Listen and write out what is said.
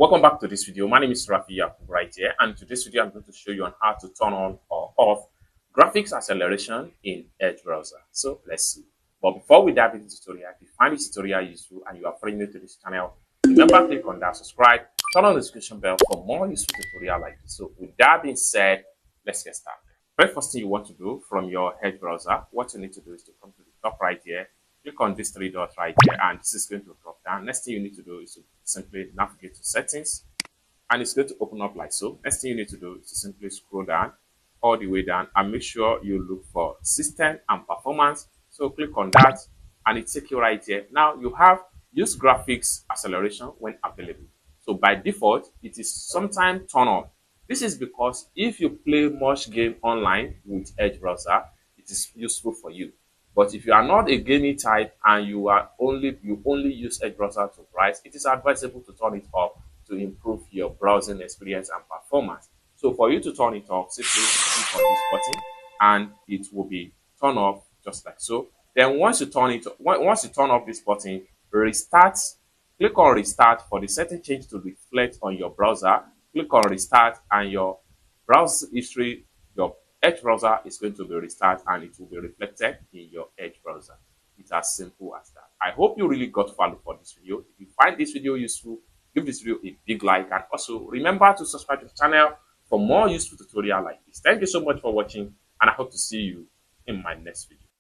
Welcome back to this video. My name is Rafi Yakub right here, and in today's video I'm going to show you on how to turn on or off graphics acceleration in Edge browser. So let's see. But before we dive into the tutorial, if you find this tutorial useful and you are brand new to this channel, remember click on that subscribe, turn on the notification bell for more useful tutorial like this. So with that being said, let's get started. Very first thing you want to do from your Edge browser, what you need to do is to come to the top right here, click on these three dots right here, and this is going to drop down. Next thing you need to do is to simply navigate to settings, and it's going to open up like so. Next thing you need to do is to simply scroll down all the way down and make sure you look for system and performance. So click on that and it takes you right here. Now you have use graphics acceleration when available. So by default, it is sometimes turn on. This is because if you play much game online with Edge browser, it is useful for you. But if you are not a gaming type and you only use Edge browser to browse, it is advisable to turn it off to improve your browsing experience and performance. So for you to turn it off, simply click on this button and it will be turned off just like so. Then once you turn off this button, restart. Click on restart for the setting change to reflect on your browser. Click on restart and your browser history, your Edge browser is going to be restarted and it will be reflected in your Edge browser. It's as simple as that. I hope you really got value for this video. If you find this video useful, give this video a big like, and also remember to subscribe to the channel for more useful tutorial like this. Thank you so much for watching, and I hope to see you in my next video.